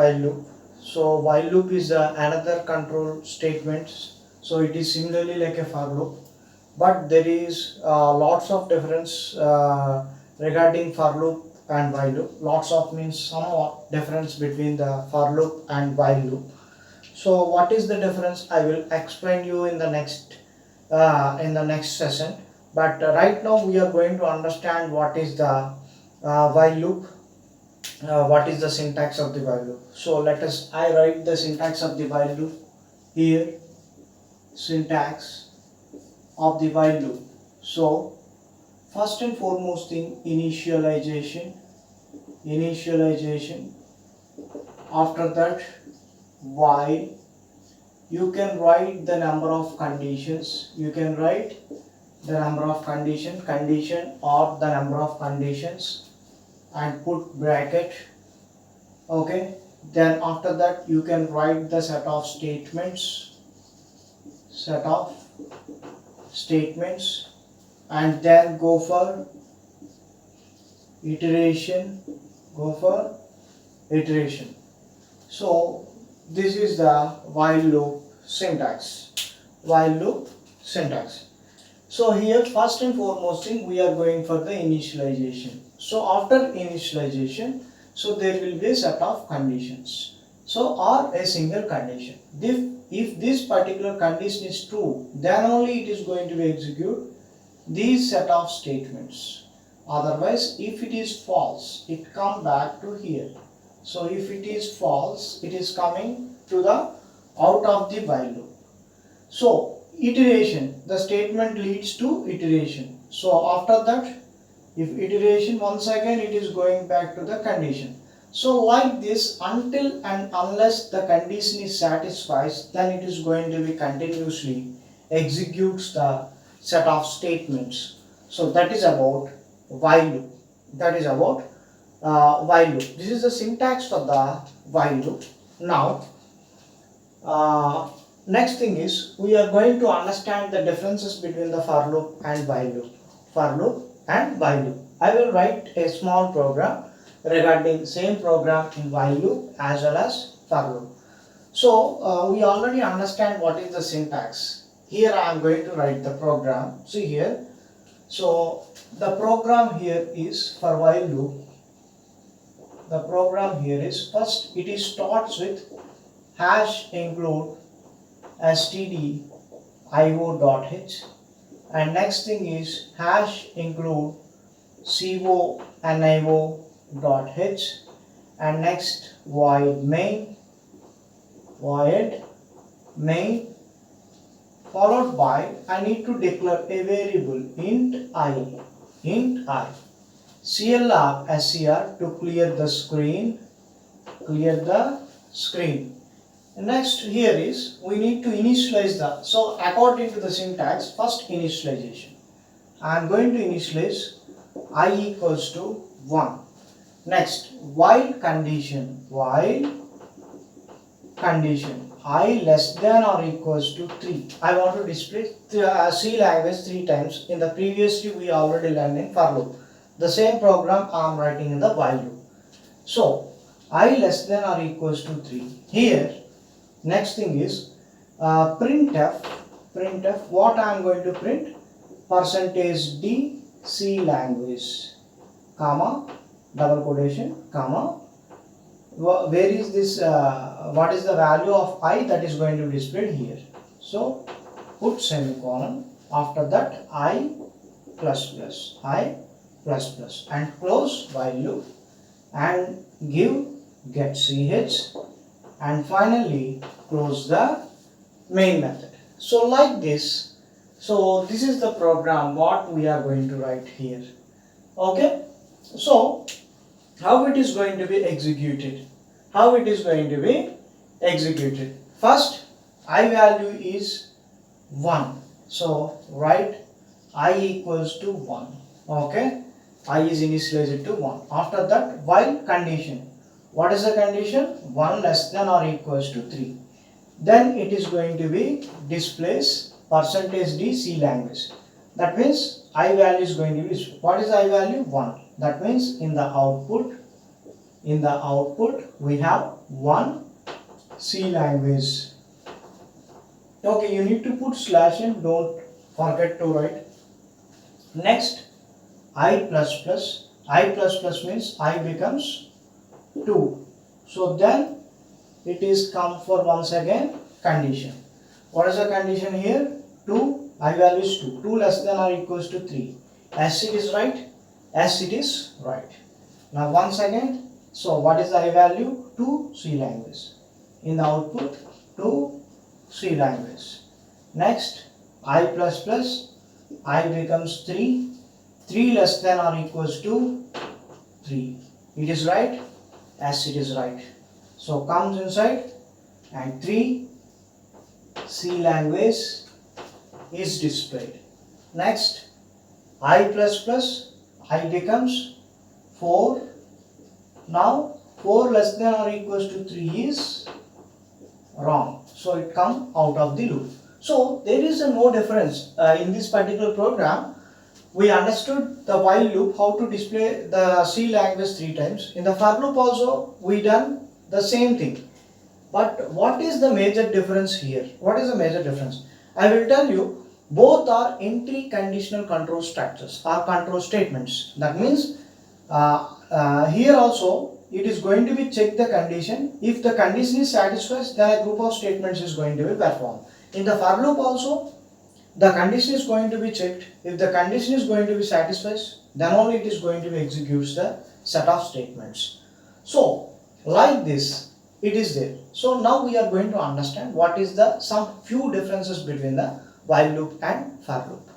while loop. So while loop is another control statement. So it is similarly like a for loop, but there is lots of difference regarding for loop and while loop. Lots of means somewhat difference between the for loop and while loop. So what is the difference? I will explain you in the next session. But right now we are going to understand what is the while loop, what is the syntax of the while loop. So I write the syntax of the while loop here. Syntax of the while loop. So first and foremost thing, initialization. After that, while. You can write the number of conditions. Condition or the number of conditions and put bracket. Okay. Then after that you can write the set of statements. And then go for iteration. So this is the while loop syntax. So here first and foremost thing, we are going for the initialization. So after initialization, so there will be a set of conditions. So or a single condition. If this particular condition is true, then only it is going to be execute these set of statements. Otherwise, if it is false, it come back to here. So if it is false, it is coming to the out of the while loop. So iteration, the statement leads to iteration. So after that, if iteration, once again it is going back to the condition. So like this, until and unless the condition is satisfied, then it is going to be continuously executes the set of statements. So that is about while loop. While loop. This is the syntax for the while loop. Now, next thing is, we are going to understand the differences between the for loop and while loop. I will write a small program regarding same program in while loop as well as for loop. So we already understand what is the syntax. Here I am going to write the program. See here. So the program here is for while loop. The program here is, first it starts with hash include stdio.h, and next thing is hash include conio.h, and next void main, followed by I need to declare a variable int I clr scr to clear the screen. Next here is, we need to initialize the, so according to the syntax, first initialization. I am going to initialize I equals to 1. Next, while condition I less than or equals to 3. I want to display C language 3 times. In the previously we already learned in for loop. The same program I am writing in the while loop. So I less than or equals to 3. Here, next thing is printf. What I am going to print? %d C language, comma, double quotation, comma. Where is this? What is the value of I that is going to be displayed here? So put semicolon. After that I plus plus, and close while loop and give get ch, and finally close the main method. So like this. So this is the program what we are going to write here. Okay. So how it is going to be executed? First, I value is 1. So write I equals to 1. Okay. I is initialized to 1. After that, while condition. What is the condition? 1 less than or equals to 3. Then it is going to be displays %d C language. That means I value is going to be, what is I value? 1. That means in the output In the output we have one C language. Okay, you need to put slash and don't forget to write. Next, I plus plus. I plus plus means I becomes 2. So then it is come for once again condition. What is the condition here? 2, I value is 2. 2 less than or equals to 3. As it is right? As it is right. Now once again, so what is the I value? 2 C language. In the output, 2 C language. Next, I plus plus, I becomes 3. 3 less than or equals to 3. It is right? As it is right. So comes inside and 3 C language is displayed. Next, I plus plus, I becomes 4. Now 4 less than or equals to 3 is wrong. So it comes out of the loop. So there is no difference in this particular program. We understood the while loop, how to display the C language 3 times. In the for loop also we done the same thing. But what is the major difference here? What is the major difference? I will tell you, both are entry conditional control structures or control statements. That means here also it is going to be check the condition. If the condition is satisfied, then a group of statements is going to be performed. In the for loop also, the condition is going to be checked. If the condition is going to be satisfied, then only it is going to be executes the set of statements. So like this it is there. So now we are going to understand what is the some few differences between the while loop and for loop.